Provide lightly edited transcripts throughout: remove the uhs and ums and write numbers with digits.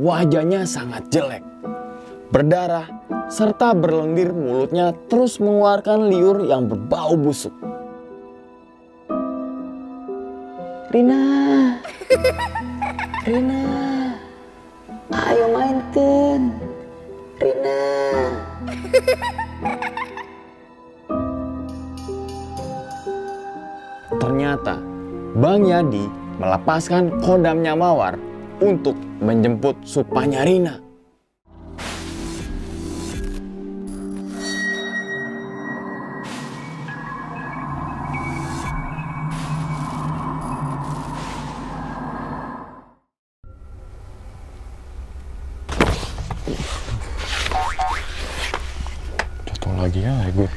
wajahnya sangat jelek, berdarah, serta berlendir mulutnya terus mengeluarkan liur yang berbau busuk. Rina, Rina, ayo mainkan, Rina. Ternyata Bang Yadi melepaskan kodamnya Mawar untuk menjemput supanya Rina. Jatuh lagi ya gue.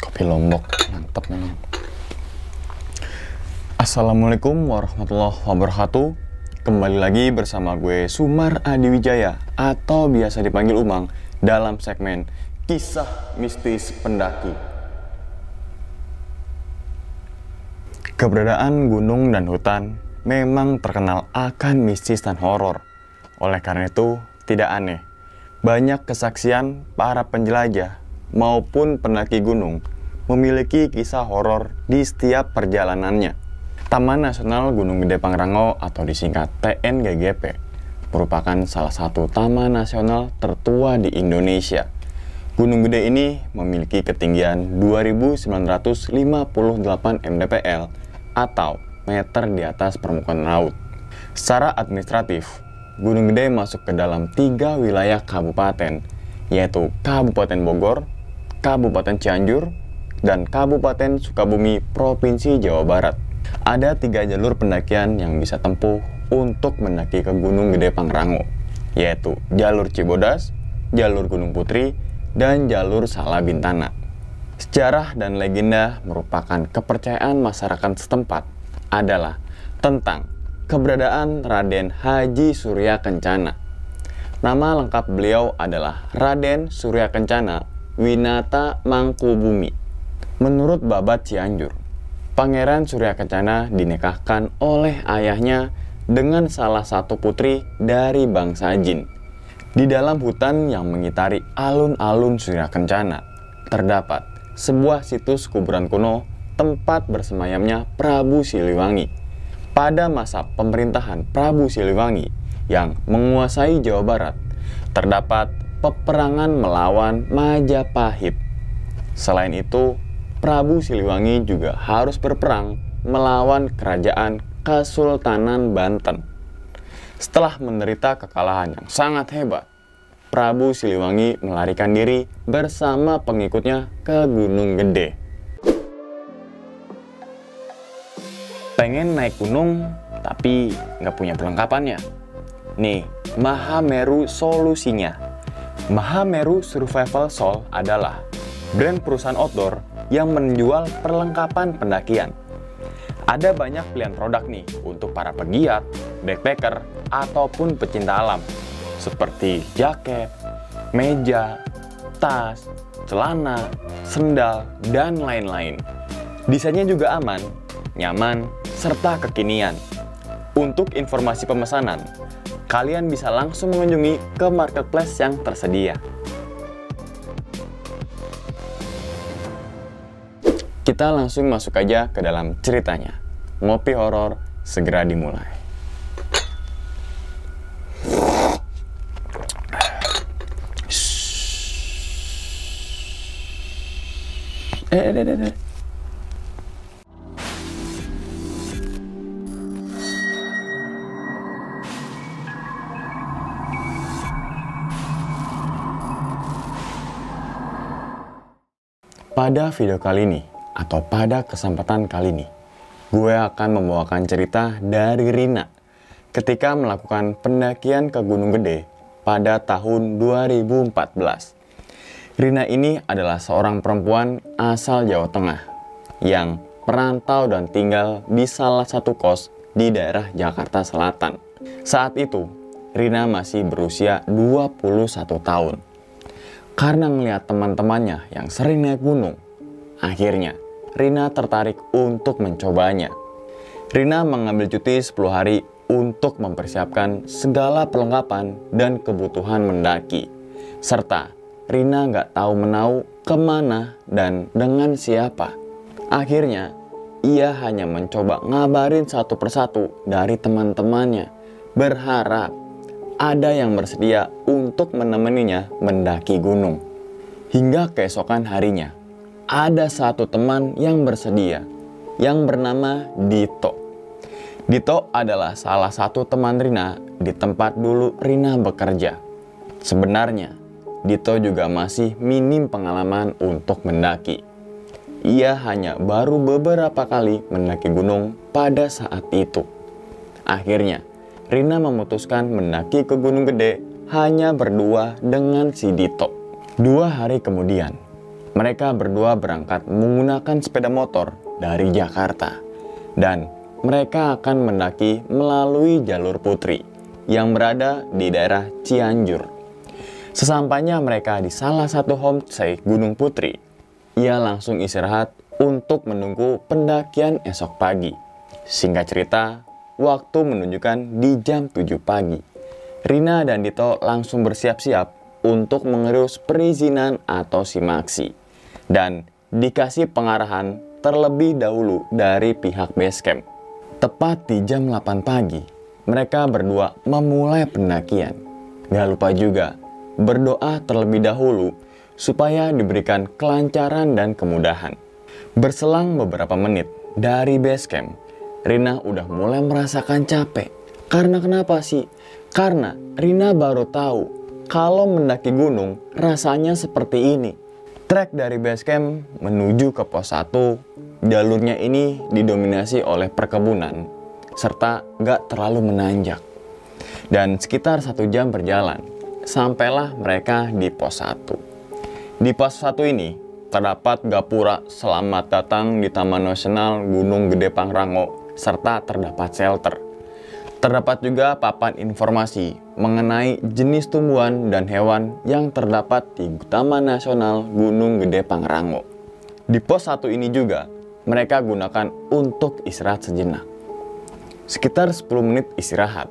Kopi Lombok, mantap memang. Assalamualaikum warahmatullahi wabarakatuh. Kembali lagi bersama gue Sumar Adiwijaya atau biasa dipanggil Umang dalam segmen Kisah Mistis Pendaki. Keberadaan gunung dan hutan memang terkenal akan mistis dan horor. Oleh karena itu, tidak aneh banyak kesaksian para penjelajah maupun pendaki gunung memiliki kisah horor di setiap perjalanannya. Taman Nasional Gunung Gede Pangrango atau disingkat TNGGP merupakan salah satu taman nasional tertua di Indonesia. Gunung Gede ini memiliki ketinggian 2.958 mdpl atau meter di atas permukaan laut. Secara administratif, Gunung Gede masuk ke dalam 3 wilayah kabupaten, yaitu Kabupaten Bogor, Kabupaten Cianjur, dan Kabupaten Sukabumi, Provinsi Jawa Barat. Ada 3 jalur pendakian yang bisa tempuh untuk mendaki ke Gunung Gede Pangrango, yaitu jalur Cibodas, jalur Gunung Putri, dan jalur Salabintana. Sejarah dan legenda merupakan kepercayaan masyarakat setempat adalah tentang keberadaan Raden Haji Surya Kencana. Nama lengkap beliau adalah Raden Surya Kencana Winata Mangkubumi. Menurut Babat Cianjur, Pangeran Surya Kencana dinikahkan oleh ayahnya dengan salah satu putri dari bangsa jin. Di dalam hutan yang mengitari alun-alun Surya Kencana, terdapat sebuah situs kuburan kuno tempat bersemayamnya Prabu Siliwangi. Pada masa pemerintahan Prabu Siliwangi yang menguasai Jawa Barat, terdapat peperangan melawan Majapahit. Selain itu, Prabu Siliwangi juga harus berperang melawan kerajaan Kesultanan Banten. Setelah menderita kekalahan yang sangat hebat, Prabu Siliwangi melarikan diri bersama pengikutnya ke Gunung Gede. Pengen naik gunung tapi nggak punya perlengkapannya? Nih, Mahameru solusinya. Mahameru Survival Sol adalah brand perusahaan outdoor yang menjual perlengkapan pendakian. Ada banyak pilihan produk nih untuk para pegiat, backpacker, ataupun pecinta alam, seperti jaket, meja, tas, celana, sendal, dan lain-lain. Desainnya juga aman, nyaman, serta kekinian. Untuk informasi pemesanan, kalian bisa langsung mengunjungi ke marketplace yang tersedia. Kita langsung masuk aja ke dalam ceritanya. Ngopi horor segera dimulai. Pada video kali ini, atau pada kesempatan kali ini, gue akan membawakan cerita dari Rina ketika melakukan pendakian ke Gunung Gede pada tahun 2014. Rina ini adalah seorang perempuan asal Jawa Tengah yang perantau dan tinggal di salah satu kos di daerah Jakarta Selatan. Saat itu, Rina masih berusia 21 tahun. Karena melihat teman-temannya yang sering naik gunung, akhirnya Rina tertarik untuk mencobanya. Rina mengambil cuti 10 hari untuk mempersiapkan segala perlengkapan dan kebutuhan mendaki. Serta Rina nggak tahu menau kemana dan dengan siapa. Akhirnya, ia hanya mencoba ngabarin satu persatu dari teman-temannya, berharap ada yang bersedia untuk menemaninya mendaki gunung. Hingga keesokan harinya, ada satu teman yang bersedia, yang bernama Dito. Dito adalah salah satu teman Rina di tempat dulu Rina bekerja. Sebenarnya, Dito juga masih minim pengalaman untuk mendaki. Ia hanya baru beberapa kali mendaki gunung pada saat itu. Akhirnya, Rina memutuskan mendaki ke Gunung Gede hanya berdua dengan si Dito. 2 hari kemudian, mereka berdua berangkat menggunakan sepeda motor dari Jakarta. Dan mereka akan mendaki melalui jalur Putri yang berada di daerah Cianjur. Sesampainya mereka di salah satu homestay Gunung Putri, ia langsung istirahat untuk menunggu pendakian esok pagi. Singkat cerita, waktu menunjukkan di jam 7 pagi. Rina dan Dito langsung bersiap-siap untuk mengerus perizinan atau simaksi. Dan dikasih pengarahan terlebih dahulu dari pihak base camp. Tepat di jam 8 pagi, mereka berdua memulai pendakian. Gak lupa juga berdoa terlebih dahulu supaya diberikan kelancaran dan kemudahan. Berselang beberapa menit dari base camp, Rina udah mulai merasakan capek. Karena kenapa sih? Karena Rina baru tahu kalau mendaki gunung rasanya seperti ini. Trek dari base camp menuju ke pos 1, jalurnya ini didominasi oleh perkebunan serta gak terlalu menanjak. Dan sekitar 1 jam berjalan, sampailah mereka di pos 1. Di pos 1 ini terdapat gapura selamat datang di Taman Nasional Gunung Gede Pangrango serta terdapat shelter. Terdapat juga papan informasi mengenai jenis tumbuhan dan hewan yang terdapat di Taman Nasional Gunung Gede Pangrango. Di pos 1 ini juga mereka gunakan untuk istirahat sejenak. Sekitar 10 menit istirahat,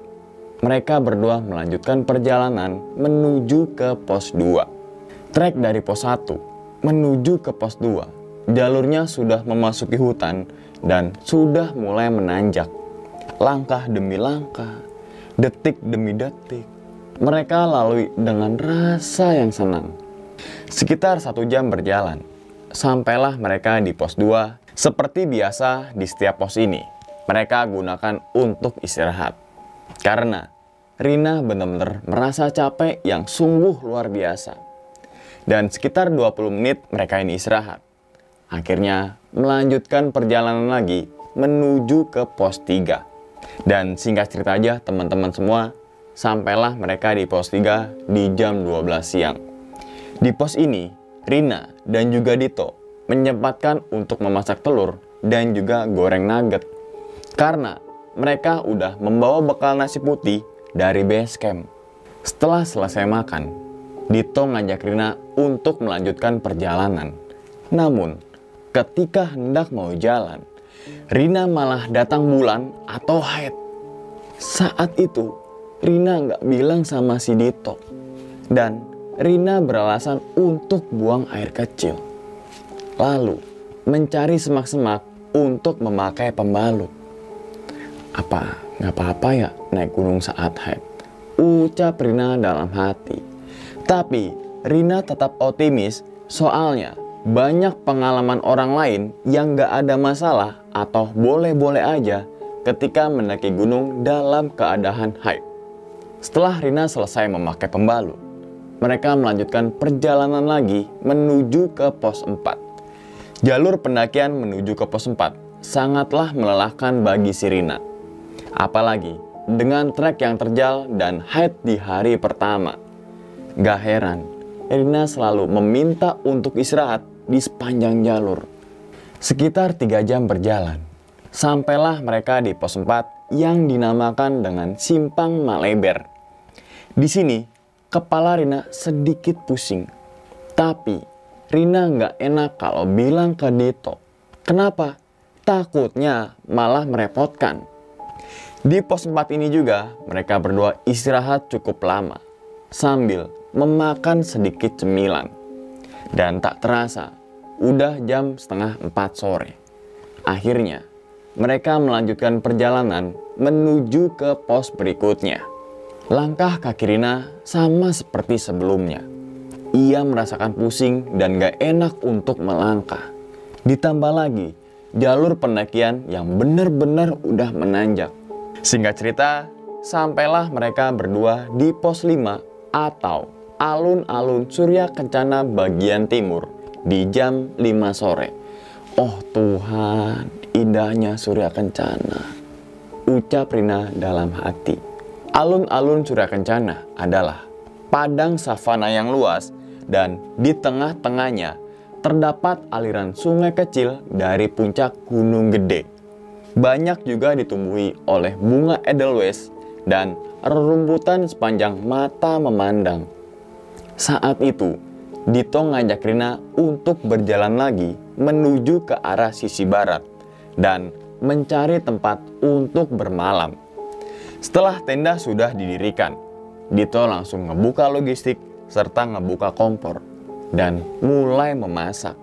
mereka berdua melanjutkan perjalanan menuju ke pos 2. Trek dari pos 1 menuju ke pos 2, jalurnya sudah memasuki hutan dan sudah mulai menanjak. Langkah demi langkah, detik demi detik, mereka lalui dengan rasa yang senang. Sekitar 1 jam berjalan, sampailah mereka di pos 2. Seperti biasa di setiap pos ini, mereka gunakan untuk istirahat. Karena Rina benar-benar merasa capek yang sungguh luar biasa. Dan sekitar 20 menit mereka ini istirahat. Akhirnya melanjutkan perjalanan lagi menuju ke pos 3. Dan singkat cerita aja teman-teman semua, sampailah mereka di pos 3 di jam 12 siang. Di pos ini, Rina dan juga Dito menyempatkan untuk memasak telur dan juga goreng nugget. Karena mereka udah membawa bekal nasi putih dari base camp. Setelah selesai makan, Dito ngajak Rina untuk melanjutkan perjalanan. Namun, ketika hendak mau jalan, Rina malah datang bulan atau haid. Saat itu, Rina nggak bilang sama si Dito. Dan Rina beralasan untuk buang air kecil. Lalu, mencari semak-semak untuk memakai pembalut. Apa nggak apa-apa ya naik gunung saat haid? Ucap Rina dalam hati. Tapi Rina tetap optimis soalnya banyak pengalaman orang lain yang gak ada masalah atau boleh-boleh aja ketika mendaki gunung dalam keadaan haid. Setelah Rina selesai memakai pembalut, mereka melanjutkan perjalanan lagi menuju ke pos 4. Jalur pendakian menuju ke pos 4 sangatlah melelahkan bagi si Rina. Apalagi dengan trek yang terjal dan haid di hari pertama. Gak heran, Rina selalu meminta untuk istirahat di sepanjang jalur. Sekitar 3 jam berjalan, sampailah mereka di pos 4 yang dinamakan dengan Simpang Maleber. Di sini, kepala Rina sedikit pusing. Tapi, Rina nggak enak kalau bilang ke Dito. Kenapa? Takutnya malah merepotkan. Di pos 4 ini juga, mereka berdua istirahat cukup lama, sambil memakan sedikit cemilan. Dan tak terasa, udah jam setengah 4 sore. Akhirnya, mereka melanjutkan perjalanan menuju ke pos berikutnya. Langkah kaki Rina sama seperti sebelumnya. Ia merasakan pusing dan gak enak untuk melangkah. Ditambah lagi, jalur pendakian yang benar-benar udah menanjak. Singkat cerita, sampailah mereka berdua di pos 5 atau alun-alun Surya Kencana bagian timur di jam 5 sore. Oh Tuhan, indahnya Surya Kencana, ucap Rina dalam hati. Alun-alun Surya Kencana adalah padang savana yang luas dan di tengah-tengahnya terdapat aliran sungai kecil dari puncak Gunung Gede. Banyak juga ditumbuhi oleh bunga edelweiss dan rerumputan sepanjang mata memandang. Saat itu, Dito ngajak Rina untuk berjalan lagi menuju ke arah sisi barat dan mencari tempat untuk bermalam. Setelah tenda sudah didirikan, Dito langsung ngebuka logistik serta ngebuka kompor dan mulai memasak.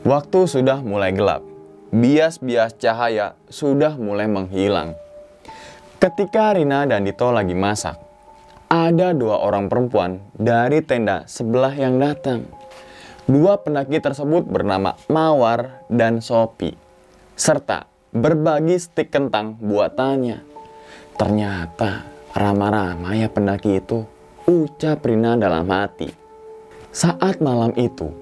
Waktu sudah mulai gelap, bias-bias cahaya sudah mulai menghilang. Ketika Rina dan Dito lagi masak, ada 2 orang perempuan dari tenda sebelah yang datang. 2 pendaki tersebut bernama Mawar dan Sopi, serta berbagi stik kentang buatannya. Ternyata ramah-ramah ya pendaki itu, ucap Rina dalam hati. Saat malam itu,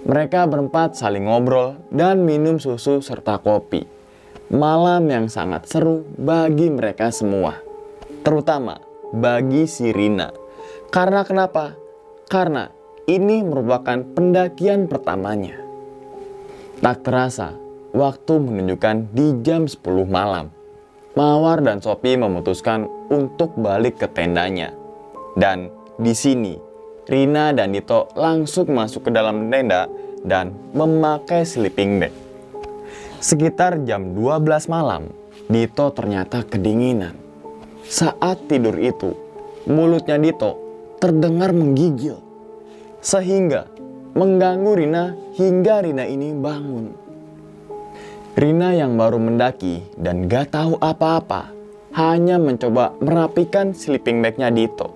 mereka berempat saling ngobrol dan minum susu serta kopi. Malam yang sangat seru bagi mereka semua, terutama bagi si Rina. Karena kenapa? Karena ini merupakan pendakian pertamanya. Tak terasa, waktu menunjukkan di jam 10 malam. Mawar dan Sopi memutuskan untuk balik ke tendanya. Dan di sini, Rina dan Dito langsung masuk ke dalam tenda dan memakai sleeping bag. Sekitar jam 12 malam, Dito ternyata kedinginan. Saat tidur itu, mulutnya Dito terdengar menggigil, sehingga mengganggu Rina hingga Rina ini bangun. Rina yang baru mendaki dan gak tahu apa-apa, hanya mencoba merapikan sleeping bagnya Dito,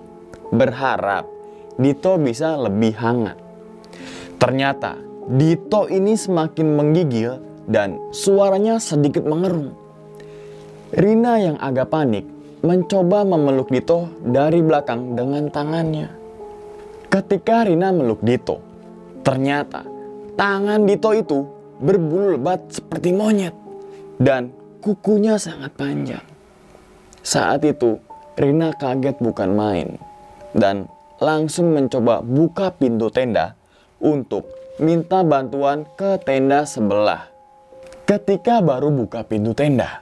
berharap Dito bisa lebih hangat. Ternyata Dito ini semakin menggigil dan suaranya sedikit mengerung. Rina yang agak panik mencoba memeluk Dito dari belakang dengan tangannya. Ketika Rina meluk Dito, ternyata tangan Dito itu berbulu lebat seperti monyet dan kukunya sangat panjang. Saat itu Rina kaget bukan main dan langsung mencoba buka pintu tenda untuk minta bantuan ke tenda sebelah. Ketika baru buka pintu tenda,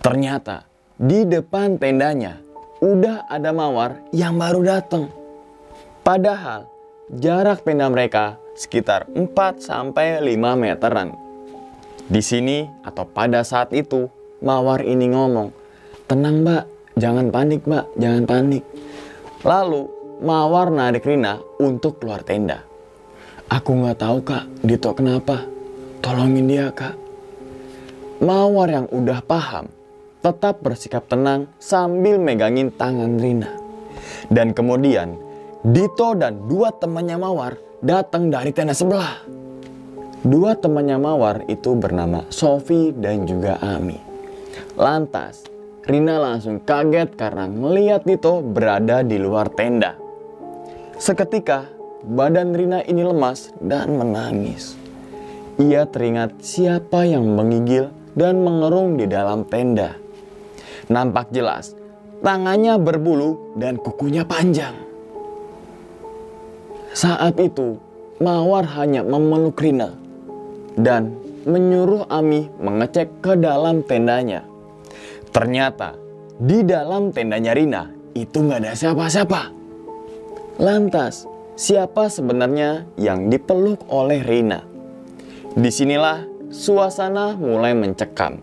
ternyata di depan tendanya udah ada Mawar yang baru datang. Padahal jarak tenda mereka sekitar 4-5 meteran. Di sini atau pada saat itu Mawar ini ngomong, "Tenang mbak, jangan panik mbak, jangan panik." Lalu Mawar narik Rina untuk keluar tenda. "Aku nggak tahu kak, Dito kenapa? Tolongin dia kak." Mawar yang udah paham tetap bersikap tenang sambil megangin tangan Rina. Dan kemudian Dito dan 2 temannya Mawar datang dari tenda sebelah. 2 temannya Mawar itu bernama Sofi dan juga Ami. Lantas Rina langsung kaget karena melihat Dito berada di luar tenda. Seketika badan Rina ini lemas dan menangis. Ia teringat siapa yang menggigil dan mengerung di dalam tenda. Nampak jelas tangannya berbulu dan kukunya panjang. Saat itu, Mawar hanya memeluk Rina dan menyuruh Ami mengecek ke dalam tendanya. Ternyata di dalam tendanya Rina itu nggak ada siapa-siapa. Lantas, siapa sebenarnya yang dipeluk oleh Rina? Disinilah suasana mulai mencekam.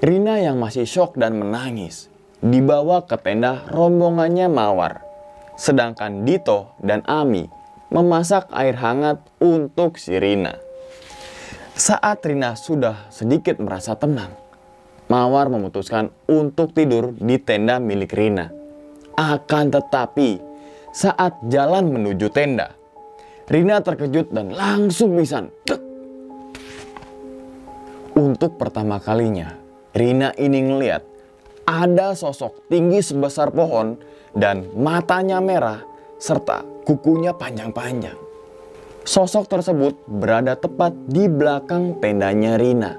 Rina yang masih syok dan menangis dibawa ke tenda rombongannya Mawar. Sedangkan Dito dan Ami memasak air hangat untuk si Rina. Saat Rina sudah sedikit merasa tenang, Mawar memutuskan untuk tidur di tenda milik Rina. Akan tetapi, saat jalan menuju tenda, Rina terkejut dan langsung pingsan. Untuk pertama kalinya, Rina ini ngeliat ada sosok tinggi sebesar pohon dan matanya merah serta kukunya panjang-panjang. Sosok tersebut berada tepat di belakang tendanya Rina.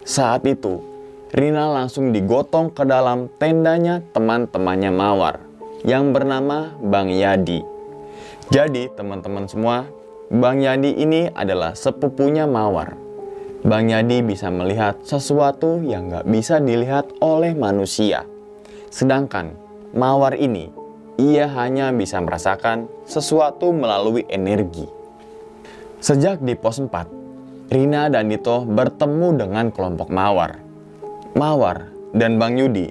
Saat itu, Rina langsung digotong ke dalam tendanya teman-temannya Mawar yang bernama Bang Yadi. Jadi teman-teman semua, Bang Yadi ini adalah sepupunya Mawar. Bang Yadi bisa melihat sesuatu yang gak bisa dilihat oleh manusia. Sedangkan Mawar ini, ia hanya bisa merasakan sesuatu melalui energi. Sejak di pos 4, Rina dan Dito bertemu dengan kelompok Mawar. Mawar dan Bang Yudi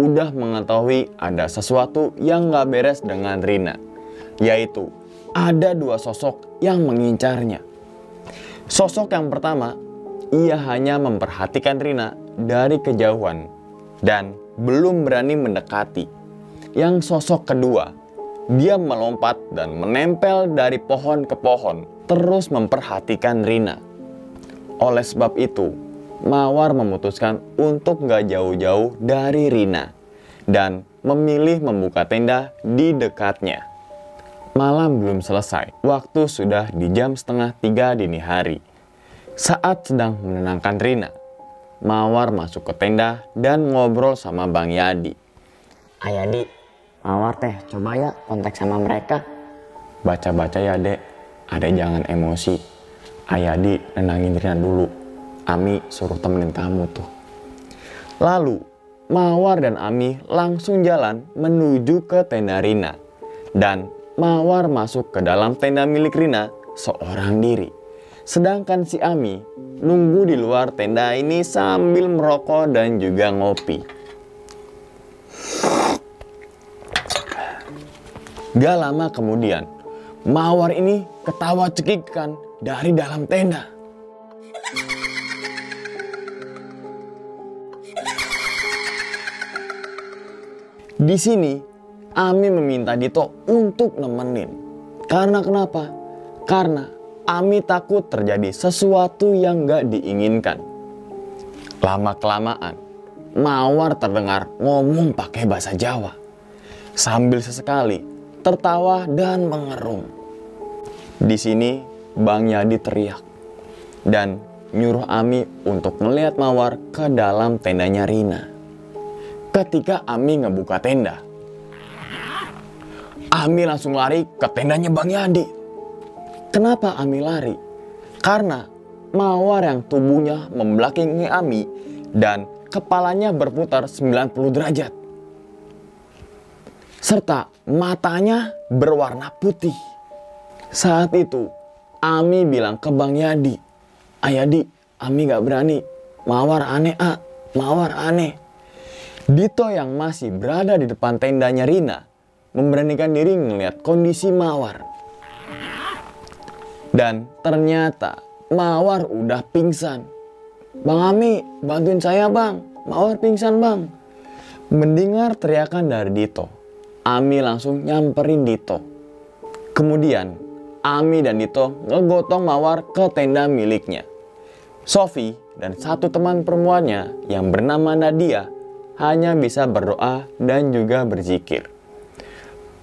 udah mengetahui ada sesuatu yang gak beres dengan Rina, yaitu ada dua sosok yang mengincarnya. Sosok yang pertama, ia hanya memperhatikan Rina dari kejauhan dan belum berani mendekati. Yang sosok kedua, dia melompat dan menempel dari pohon ke pohon, terus memperhatikan Rina. Oleh sebab itu, Mawar memutuskan untuk gak jauh-jauh dari Rina dan memilih membuka tenda di dekatnya. Malam belum selesai, waktu sudah di jam 2:30 dini hari. Saat sedang menenangkan Rina, Mawar masuk ke tenda dan ngobrol sama Bang Yadi. Ayadi, Mawar teh coba ya kontak sama mereka. Baca-baca ya dek, adek jangan emosi. Ayadi nenangin Rina dulu. Ami suruh temenin kamu tuh. Lalu Mawar dan Ami langsung jalan menuju ke tenda Rina. Dan Mawar masuk ke dalam tenda milik Rina seorang diri. Sedangkan si Ami nunggu di luar tenda ini sambil merokok dan juga ngopi. Gak lama kemudian, Mawar ini ketawa cekikan dari dalam tenda. Di sini, Ami meminta Dito untuk nemenin. Karena kenapa? Karena Ami takut terjadi sesuatu yang gak diinginkan. Lama-kelamaan, Mawar terdengar ngomong pakai bahasa Jawa. Sambil sesekali tertawa dan mengerung. Di sini, Bang Yadi teriak dan nyuruh Ami untuk melihat Mawar ke dalam tendanya Rina. Ketika Ami ngebuka tenda, Ami langsung lari ke tendanya Bang Yadi. Kenapa Ami lari? Karena Mawar yang tubuhnya membelakangi Ami dan kepalanya berputar 90 derajat. Serta matanya berwarna putih. Saat itu, Ami bilang ke Bang Yadi, "Ayadi, Ami gak berani. Mawar aneh, Mawar aneh." Dito yang masih berada di depan tendanya Rina memberanikan diri melihat kondisi Mawar. Dan ternyata Mawar udah pingsan. "Bang Ami, bantuin saya bang. Mawar pingsan bang." Mendengar teriakan dari Dito, Ami langsung nyamperin Dito. Kemudian Ami dan Dito ngegotong Mawar ke tenda miliknya. Sofi dan satu teman perempuannya yang bernama Nadia hanya bisa berdoa dan juga berzikir.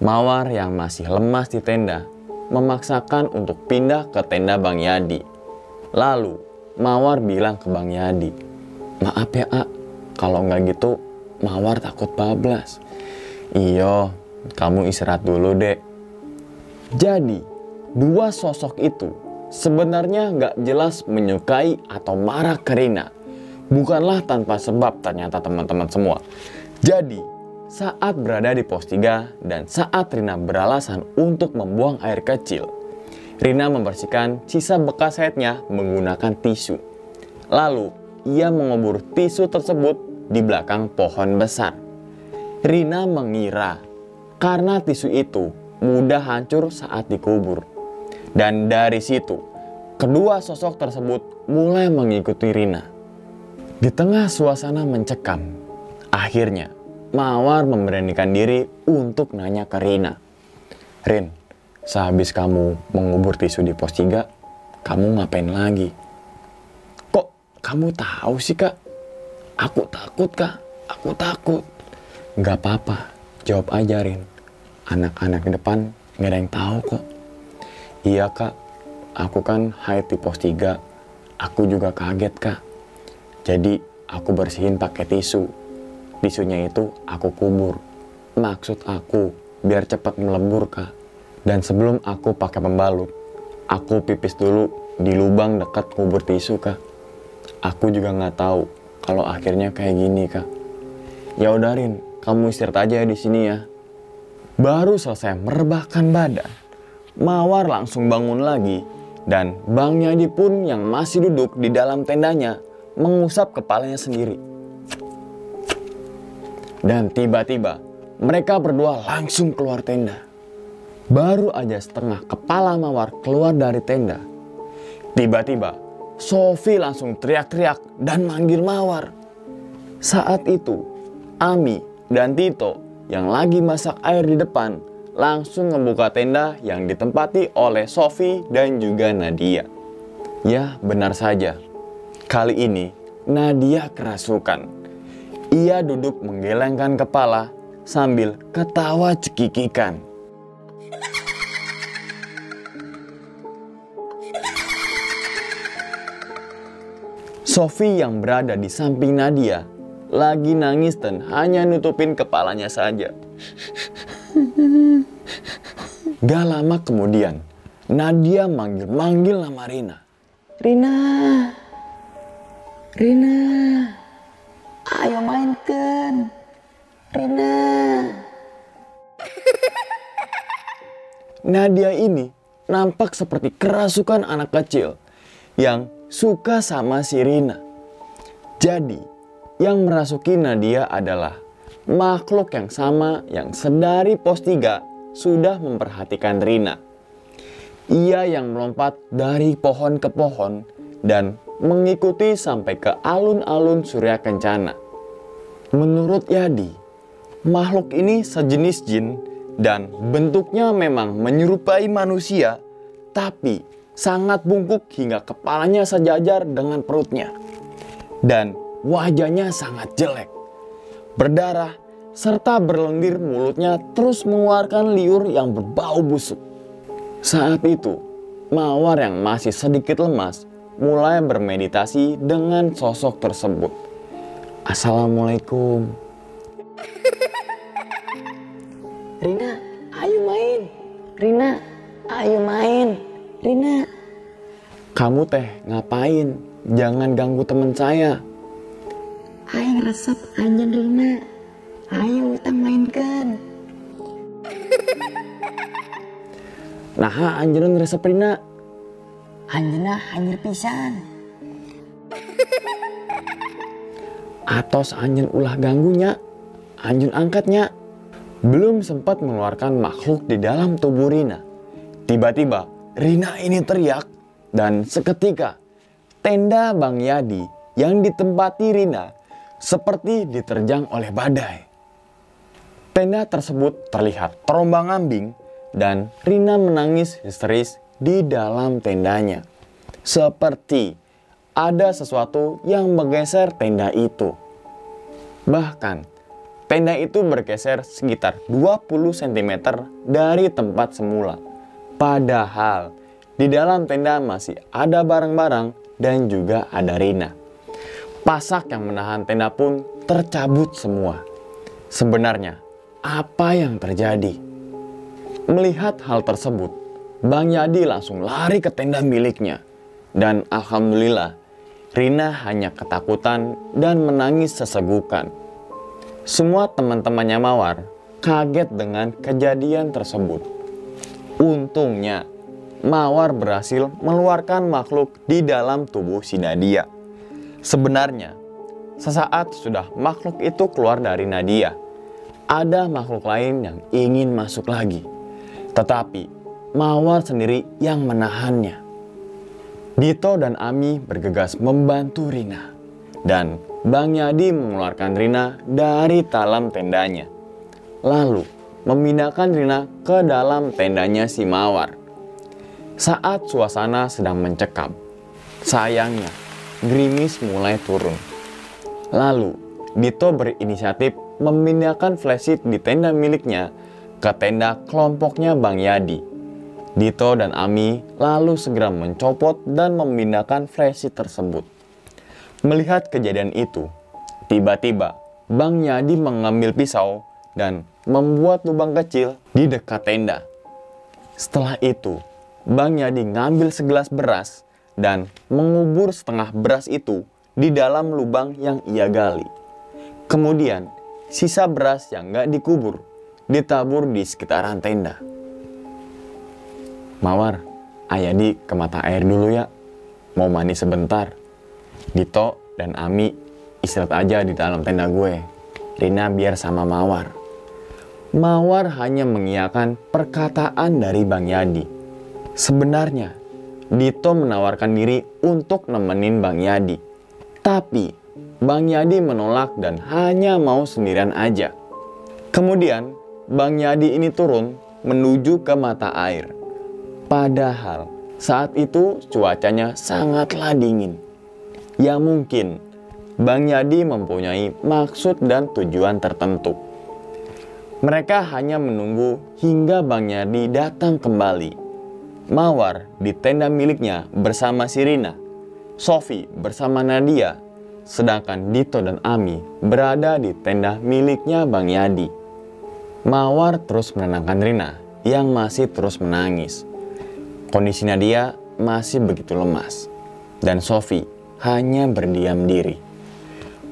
Mawar yang masih lemas di tenda memaksakan untuk pindah ke tenda Bang Yadi. Lalu Mawar bilang ke Bang Yadi, "Maaf ya kalau nggak gitu Mawar takut bablas." "Iyo, kamu istirahat dulu dek." Jadi, dua sosok itu sebenarnya nggak jelas menyukai atau marah ke Rina. Bukanlah tanpa sebab ternyata teman-teman semua. Jadi, saat berada di pos 3 dan saat Rina beralasan untuk membuang air kecil, Rina membersihkan sisa bekas haidnya menggunakan tisu. Lalu, ia mengubur tisu tersebut di belakang pohon besar. Rina mengira karena tisu itu mudah hancur saat dikubur. Dan dari situ, kedua sosok tersebut mulai mengikuti Rina. Di tengah suasana mencekam, akhirnya Mawar memberanikan diri untuk nanya ke Rina. "Rin, sehabis kamu mengubur tisu di pos 3, kamu ngapain lagi?" "Kok kamu tahu sih, Kak?" "Aku takut, Kak. Aku takut." "Gak apa-apa, jawab aja, Rin. Anak-anak di depan gak ada yang tahu kok." "Iya, Kak. Aku kan haid di pos 3. Aku juga kaget, Kak. Jadi aku bersihin pakai tisu. Tisunya itu aku kubur. Maksud aku biar cepat melebur, Kak. Dan sebelum aku pakai pembalut, aku pipis dulu di lubang dekat kubur tisu, Kak. Aku juga nggak tahu kalau akhirnya kayak gini, Kak." "Ya udah, Rin, kamu istirahat aja di sini ya." Baru selesai merebahkan badan, Mawar langsung bangun lagi dan Bang Yadi pun yang masih duduk di dalam tendanya mengusap kepalanya sendiri. Dan tiba-tiba mereka berdua langsung keluar tenda. Baru aja setengah kepala Mawar keluar dari tenda, tiba-tiba Sofi langsung teriak-teriak dan manggil Mawar. Saat itu Ami dan Tito yang lagi masak air di depan langsung membuka tenda yang ditempati oleh Sofi dan juga Nadia. Ya, benar saja. Kali ini Nadia kerasukan. Ia duduk menggelengkan kepala sambil ketawa cekikikan. Sofi yang berada di samping Nadia lagi nangis dan hanya nutupin kepalanya saja. Gak lama kemudian, Nadia manggil-manggil nama Rina. Rina, Rina, ayo mainkan. Rina. Nadia ini nampak seperti kerasukan anak kecil yang suka sama si Rina. Jadi, yang merasuki Nadia adalah makhluk yang sama yang sedari pos 3 sudah memperhatikan Rina. Ia yang melompat dari pohon ke pohon dan mengikuti sampai ke alun-alun Surya Kencana. Menurut Yadi, makhluk ini sejenis jin dan bentuknya memang menyerupai manusia, tapi sangat bungkuk hingga kepalanya sejajar dengan perutnya. Dan wajahnya sangat jelek, berdarah, serta berlendir mulutnya terus mengeluarkan liur yang berbau busuk. Saat itu, Mawar yang masih sedikit lemas mulai bermeditasi dengan sosok tersebut. "Assalamualaikum." Rina, ayo main. Rina, ayo main. Rina. "Kamu teh ngapain? Jangan ganggu teman saya." Ayo resep anjen Rina. Ayo kita mainkan. "Nah, anjeun resep Rina." Anjena anjir pisan. "Atos anjeun ulah ganggunya, anjeun angkatnya." Belum sempat mengeluarkan makhluk di dalam tubuh Rina, tiba-tiba Rina ini teriak dan seketika tenda Bang Yadi yang ditempati Rina seperti diterjang oleh badai. Tenda tersebut terlihat terombang-ambing dan Rina menangis histeris di dalam tendanya. Seperti ada sesuatu yang menggeser tenda itu. Bahkan tenda itu bergeser sekitar 20 cm dari tempat semula. Padahal di dalam tenda masih ada barang-barang dan juga ada Rina. Pasak yang menahan tenda pun tercabut semua. Sebenarnya apa yang terjadi? Melihat hal tersebut, Bang Yadi langsung lari ke tenda miliknya. Dan alhamdulillah, Rina hanya ketakutan dan menangis sesegukan. Semua teman-temannya Mawar kaget dengan kejadian tersebut. Untungnya, Mawar berhasil mengeluarkan makhluk di dalam tubuh si Nadia. Sebenarnya, sesaat sudah makhluk itu keluar dari Nadia, ada makhluk lain yang ingin masuk lagi. Tetapi, Mawar sendiri yang menahannya. Dito dan Ami bergegas membantu Rina. Dan Bang Yadi mengeluarkan Rina dari dalam tendanya. Lalu, memindahkan Rina ke dalam tendanya si Mawar. Saat suasana sedang mencekam, sayangnya gerimis mulai turun. Lalu, Dito berinisiatif memindahkan flashlight di tenda miliknya ke tenda kelompoknya Bang Yadi. Dito dan Ami lalu segera mencopot dan memindahkan flashlight tersebut. Melihat kejadian itu, tiba-tiba Bang Yadi mengambil pisau dan membuat lubang kecil di dekat tenda. Setelah itu, Bang Yadi ngambil segelas beras dan mengubur setengah beras itu di dalam lubang yang ia gali. Kemudian, sisa beras yang gak dikubur ditabur di sekitaran tenda. Mawar, Ayadi ke mata air dulu ya. Mau mandi sebentar. Dito dan Ami istirahat aja di dalam tenda gue. Rina biar sama Mawar. Mawar hanya mengiyakan perkataan dari Bang Yadi. Sebenarnya, Dito menawarkan diri untuk nemenin Bang Yadi. Tapi, Bang Yadi menolak dan hanya mau sendirian aja. Kemudian, Bang Yadi ini turun menuju ke mata air. Padahal saat itu cuacanya sangatlah dingin. Ya mungkin Bang Yadi mempunyai maksud dan tujuan tertentu. Mereka hanya menunggu hingga Bang Yadi datang kembali. Mawar di tenda miliknya bersama si Rina, Sofi bersama Nadia, sedangkan Dito dan Ami berada di tenda miliknya Bang Yadi. Mawar terus menenangkan Rina yang masih terus menangis. Kondisi Nadia masih begitu lemas, dan Sofi hanya berdiam diri.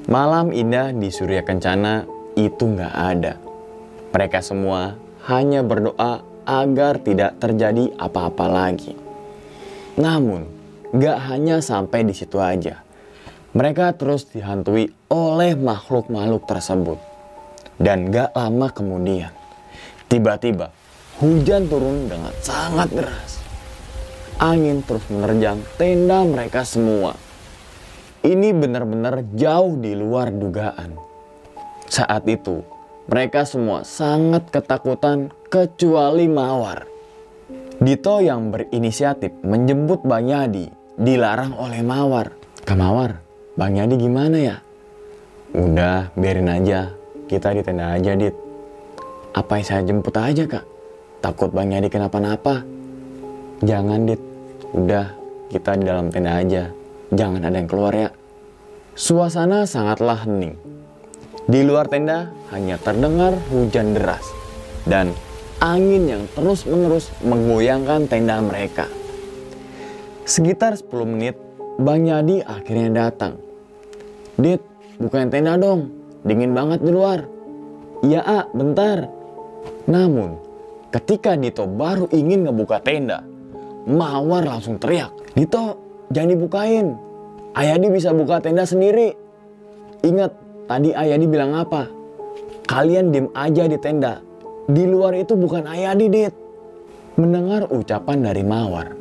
Malam indah di Surya Kencana itu nggak ada. Mereka semua hanya berdoa agar tidak terjadi apa-apa lagi. Namun, nggak hanya sampai di situ aja. Mereka terus dihantui oleh makhluk-makhluk tersebut. Dan nggak lama kemudian, tiba-tiba hujan turun dengan sangat deras. Angin terus menerjang tenda mereka semua. Ini benar-benar jauh di luar dugaan. Saat itu, mereka semua sangat ketakutan kecuali Mawar. Dito yang berinisiatif menjemput Bang Yadi dilarang oleh Mawar. Kak Mawar, Bang Yadi gimana ya? Udah, biarin aja. Kita di tenda aja, Dit. Apa yang saya jemput aja, Kak? Takut Bang Yadi kenapa-napa. Jangan, Dit. Udah, kita di dalam tenda aja. Jangan ada yang keluar ya. Suasana sangatlah hening. Di luar tenda hanya terdengar hujan deras dan angin yang terus-menerus menggoyangkan tenda mereka. Sekitar 10 menit, Bang Yadi akhirnya datang. Dit, bukain tenda dong. Dingin banget di luar. Iya, bentar. Namun, ketika Dito baru ingin ngebuka tenda, Mawar langsung teriak, Dito, jangan dibukain. Ayadi bisa buka tenda sendiri. Ingat, tadi Ayadi bilang apa? Kalian diem aja di tenda. Di luar itu bukan Ayadi, Dit. Mendengar ucapan dari Mawar,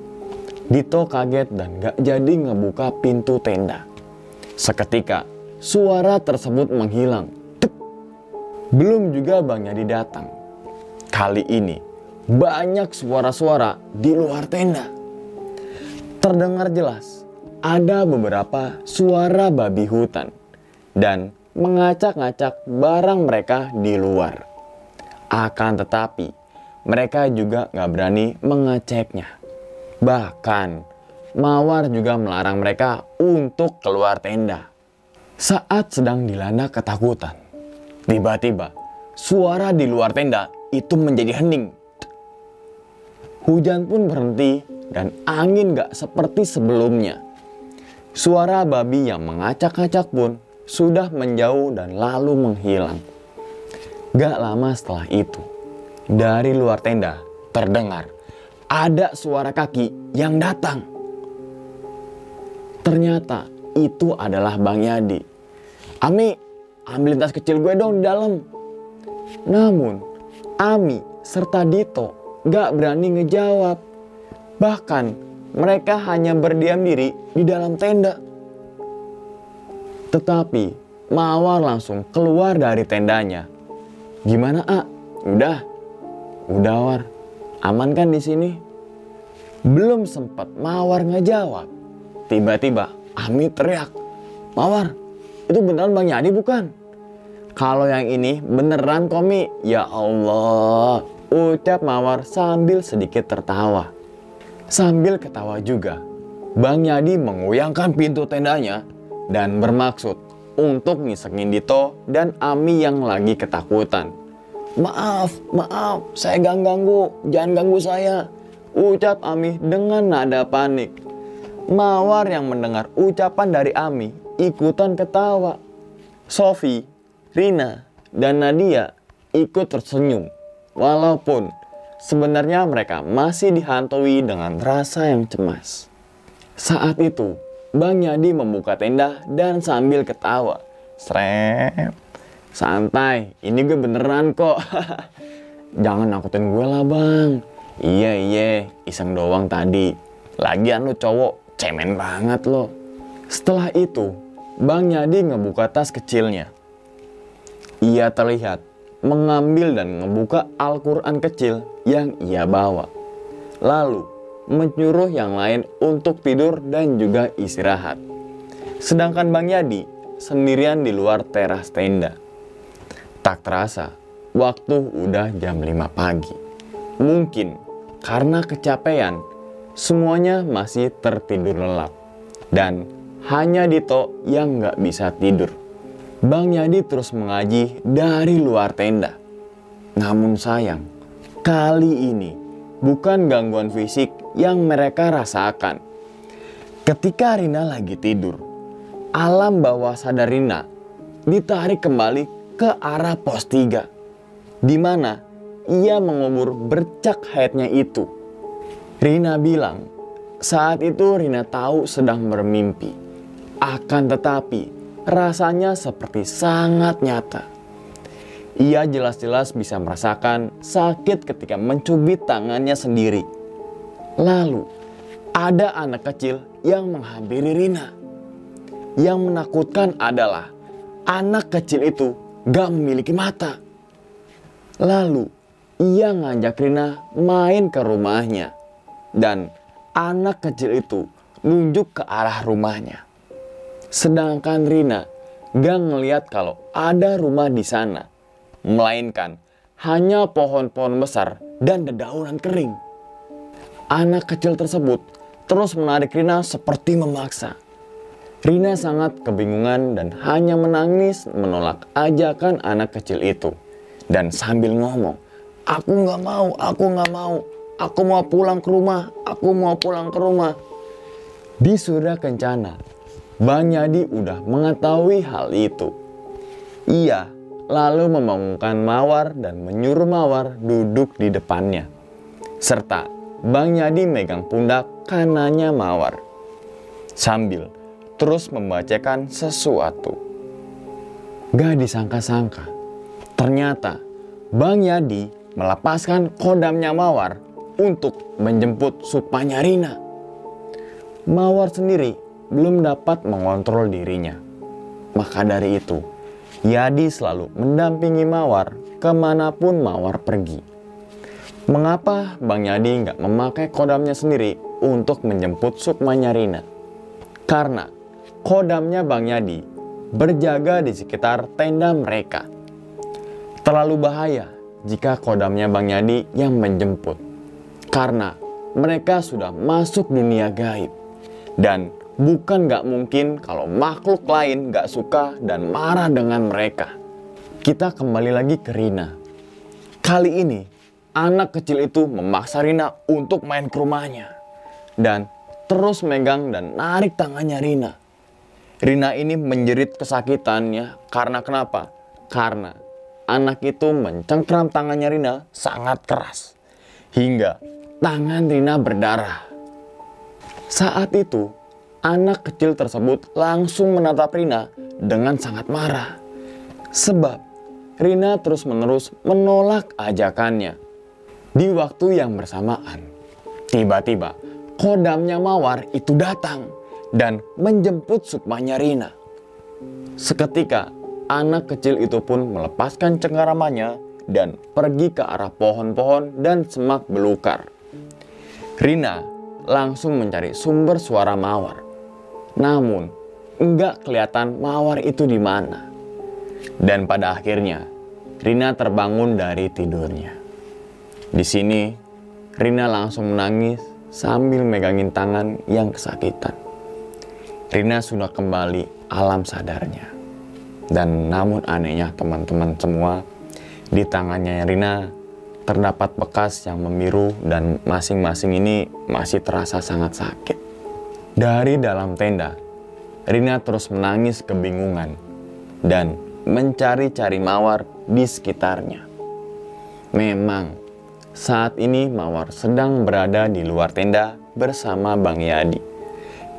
Dito kaget dan gak jadi ngebuka pintu tenda. Seketika, suara tersebut menghilang. Tuk. Belum juga Bang Yadi datang. Kali ini, banyak suara-suara di luar tenda. Terdengar jelas, ada beberapa suara babi hutan dan mengacak-ngacak barang mereka di luar. Akan tetapi, mereka juga gak berani mengeceknya. Bahkan, Mawar juga melarang mereka untuk keluar tenda. Saat sedang dilanda ketakutan, tiba-tiba suara di luar tenda itu menjadi hening. Hujan pun berhenti dan angin gak seperti sebelumnya. Suara babi yang mengacak-acak pun sudah menjauh dan lalu menghilang. Gak lama setelah itu, dari luar tenda terdengar ada suara kaki yang datang. Ternyata itu adalah Bang Yadi. "Ami, ambilin tas kecil gue dong di dalam." Namun, Ami serta Dito gak berani ngejawab. Bahkan, mereka hanya berdiam diri di dalam tenda. Tetapi, Mawar langsung keluar dari tendanya. "Gimana, A? Udah? Udah, War. Aman kan di sini?" Belum sempat Mawar ngejawab, tiba-tiba Ami teriak, "Mawar, itu beneran Bang Yadi bukan?" "Kalau yang ini beneran Komi." "Ya Allah," ucap Mawar sambil sedikit tertawa. Sambil ketawa juga, Bang Yadi mengoyangkan pintu tendanya dan bermaksud untuk ngisengin Dito dan Ami yang lagi ketakutan. Maaf, saya ganggu, jangan ganggu saya," ucap Ami dengan nada panik. Mawar yang mendengar ucapan dari Ami ikutan ketawa. Sofi, Rina, dan Nadia ikut tersenyum. Walaupun sebenarnya mereka masih dihantui dengan rasa yang cemas. Saat itu, Bang Yadi membuka tenda dan sambil ketawa. "Srep, santai, ini gue beneran kok." "Jangan nakutin gue lah Bang." Iya, iseng doang tadi. Lagian lu cowok, cemen banget lo." Setelah itu, Bang Yadi ngebuka tas kecilnya. Ia terlihat mengambil dan ngebuka Al-Quran kecil yang ia bawa. Lalu menyuruh yang lain untuk tidur dan juga istirahat. Sedangkan Bang Yadi sendirian di luar teras tenda. Tak terasa, waktu udah jam 5 pagi. Mungkin karena kecapean, semuanya masih tertidur lelap. Dan hanya Dito yang gak bisa tidur. Bang Yadi terus mengaji dari luar tenda. Namun sayang, kali ini bukan gangguan fisik yang mereka rasakan. Ketika Rina lagi tidur, alam bawah sadar Rina ditarik kembali ke arah pos 3, di mana ia mengubur bercak haidnya itu. Rina bilang, saat itu Rina tahu sedang bermimpi. Akan tetapi, rasanya seperti sangat nyata. Ia jelas-jelas bisa merasakan sakit ketika mencubit tangannya sendiri. Lalu, ada anak kecil yang menghampiri Rina. Yang menakutkan adalah anak kecil itu gak memiliki mata. Lalu, ia ngajak Rina main ke rumahnya. Dan anak kecil itu nunjuk ke arah rumahnya. Sedangkan Rina gak ngeliat kalau ada rumah di sana. Melainkan hanya pohon-pohon besar dan dedaunan kering. Anak kecil tersebut terus menarik Rina seperti memaksa. Rina sangat kebingungan dan hanya menangis menolak ajakan anak kecil itu. Dan sambil ngomong, "Aku gak mau, aku mau pulang ke rumah. Di surga kencana, Bang Yadi udah mengetahui hal itu. Ia lalu membangunkan Mawar dan menyuruh Mawar duduk di depannya. Serta Bang Yadi megang pundak kanannya Mawar. Sambil terus membacakan sesuatu. Gak disangka-sangka, ternyata Bang Yadi melepaskan kodamnya Mawar untuk menjemput Sukmanya Rina. Mawar sendiri belum dapat mengontrol dirinya. Maka dari itu, Yadi selalu mendampingi Mawar kemanapun Mawar pergi. Mengapa Bang Yadi nggak memakai kodamnya sendiri untuk menjemput Sukmanya Rina? Karena kodamnya Bang Yadi berjaga di sekitar tenda mereka. Terlalu bahaya jika kodamnya Bang Yadi yang menjemput. Karena mereka sudah masuk dunia gaib. Dan bukan gak mungkin kalau makhluk lain gak suka dan marah dengan mereka. Kita kembali lagi ke Rina. Kali ini anak kecil itu memaksa Rina untuk main ke rumahnya dan terus megang dan narik tangannya Rina. Rina ini menjerit kesakitannya karena kenapa? Karena anak itu mencengkram tangannya Rina sangat keras hingga tangan Rina berdarah. Saat itu anak kecil tersebut langsung menatap Rina dengan sangat marah sebab Rina terus-menerus menolak ajakannya. Di waktu yang bersamaan, tiba-tiba kodamnya Mawar itu datang dan menjemput sukmanya Rina. Seketika anak kecil itu pun melepaskan cengkeramannya dan pergi ke arah pohon-pohon dan semak belukar. Rina langsung mencari sumber suara Mawar. Namun enggak kelihatan Mawar itu di mana. Dan pada akhirnya Rina terbangun dari tidurnya. Di sini, Rina langsung menangis sambil megangin tangan yang kesakitan. Rina sudah kembali alam sadarnya. Dan namun anehnya teman-teman semua, di tangannya Rina terdapat bekas yang membiru dan masing-masing ini masih terasa sangat sakit. Dari dalam tenda, Rina terus menangis kebingungan dan mencari-cari Mawar di sekitarnya. Memang saat ini Mawar sedang berada di luar tenda bersama Bang Yadi.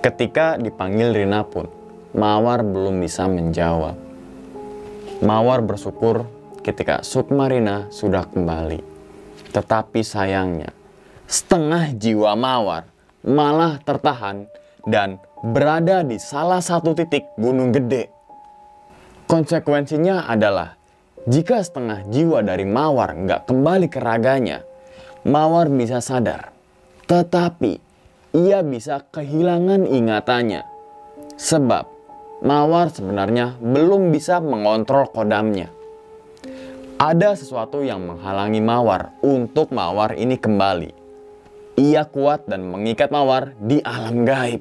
Ketika dipanggil Rina pun, Mawar belum bisa menjawab. Mawar bersyukur ketika sukma Rina sudah kembali. Tetapi sayangnya, setengah jiwa Mawar malah tertahan dan berada di salah satu titik gunung gede. Konsekuensinya adalah jika setengah jiwa dari Mawar nggak kembali ke raganya, Mawar bisa sadar. Tetapi ia bisa kehilangan ingatannya. Sebab Mawar sebenarnya belum bisa mengontrol kodamnya. Ada sesuatu yang menghalangi Mawar untuk Mawar ini kembali. Ia kuat dan mengikat Mawar di alam gaib.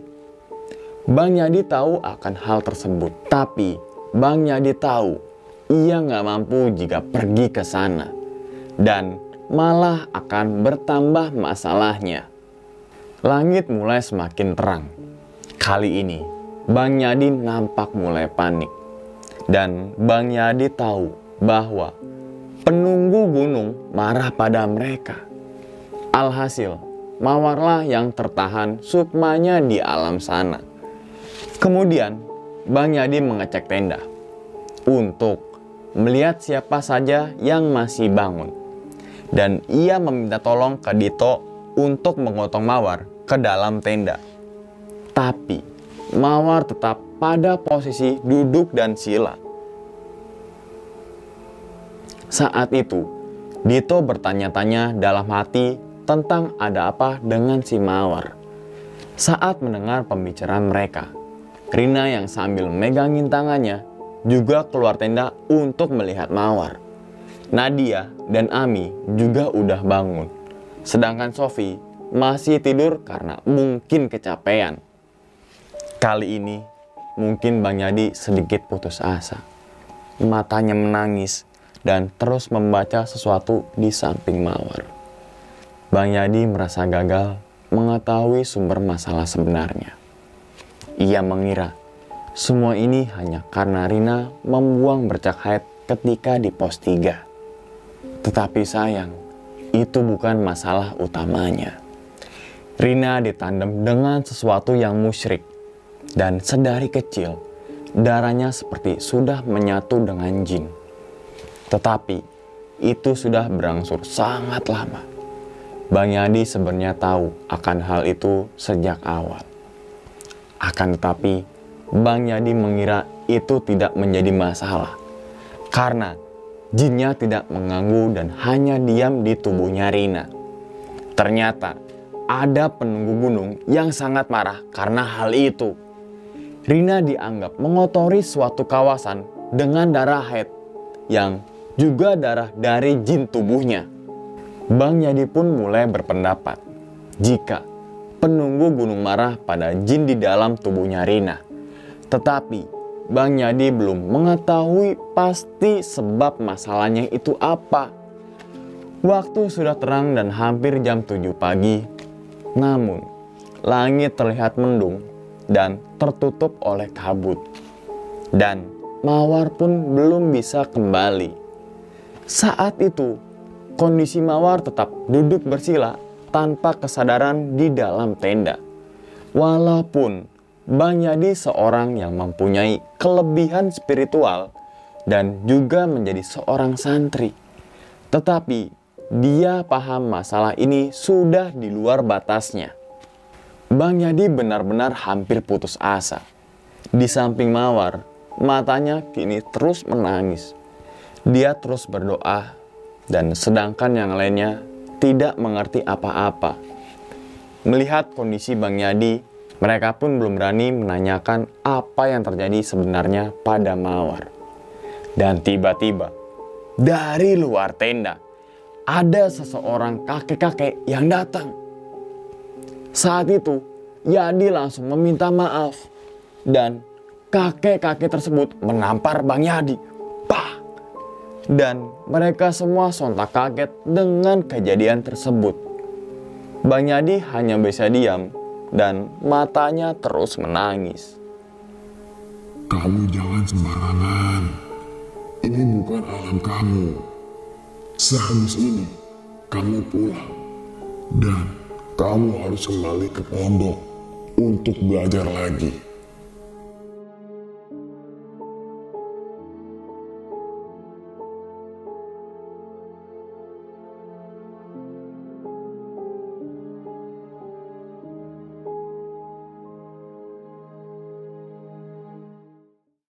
Bang Yadi tahu akan hal tersebut. Tapi Bang Yadi tahu ia nggak mampu jika pergi ke sana, dan malah akan bertambah masalahnya. Langit mulai semakin terang. Kali ini, Bang Yadi nampak mulai panik. Dan Bang Yadi tahu bahwa penunggu gunung marah pada mereka. Alhasil, Mawarlah yang tertahan sukmanya di alam sana. Kemudian, Bang Yadi mengecek tenda untuk melihat siapa saja yang masih bangun. Dan ia meminta tolong ke Dito untuk menggotong Mawar ke dalam tenda. Tapi Mawar tetap pada posisi duduk dan sila. Saat itu Dito bertanya-tanya dalam hati tentang ada apa dengan si Mawar. Saat mendengar pembicaraan mereka, Rina yang sambil megangin tangannya juga keluar tenda untuk melihat Mawar. Nadia dan Ami juga udah bangun. Sedangkan Sofi masih tidur karena mungkin kecapean. Kali ini mungkin Bang Yadi sedikit putus asa. Matanya menangis dan terus membaca sesuatu di samping Mawar. Bang Yadi merasa gagal mengetahui sumber masalah sebenarnya. Ia mengira semua ini hanya karena Rina membuang bercak haid ketika di pos 3. Tetapi sayang, itu bukan masalah utamanya. Rina ditandem dengan sesuatu yang musyrik. Dan sedari kecil, darahnya seperti sudah menyatu dengan jin. Tetapi, itu sudah berangsur sangat lama. Bang Yadi sebenarnya tahu akan hal itu sejak awal. Akan tetapi, Bang Yadi mengira itu tidak menjadi masalah karena jinnya tidak mengganggu dan hanya diam di tubuhnya Rina. Ternyata ada penunggu gunung yang sangat marah karena hal itu. Rina dianggap mengotori suatu kawasan dengan darah haid yang juga darah dari jin tubuhnya. Bang Yadi pun mulai berpendapat jika penunggu gunung marah pada jin di dalam tubuhnya Rina. Tetapi Bang Yadi belum mengetahui pasti sebab masalahnya itu apa. Waktu sudah terang dan hampir jam 7 pagi, namun langit terlihat mendung dan tertutup oleh kabut. Dan Mawar pun belum bisa kembali. Saat itu, kondisi Mawar tetap duduk bersila tanpa kesadaran di dalam tenda. Walaupun Bang Yadi seorang yang mempunyai kelebihan spiritual dan juga menjadi seorang santri, tetapi dia paham masalah ini sudah di luar batasnya. Bang Yadi benar-benar hampir putus asa. Di samping Mawar, matanya kini terus menangis. Dia terus berdoa, dan sedangkan yang lainnya tidak mengerti apa-apa. Melihat kondisi Bang Yadi, mereka pun belum berani menanyakan apa yang terjadi sebenarnya pada Mawar. Dan tiba-tiba, dari luar tenda, ada seseorang kakek-kakek yang datang. Saat itu, Yadi langsung meminta maaf. Dan kakek-kakek tersebut menampar Bang Yadi. Bah! Dan mereka semua sontak kaget dengan kejadian tersebut. Bang Yadi hanya bisa diam dan matanya terus menangis. Kamu jangan sembarangan. Ini bukan alam kamu. Sehabis ini, kamu pulang. Dan kamu harus kembali ke pondok untuk belajar lagi.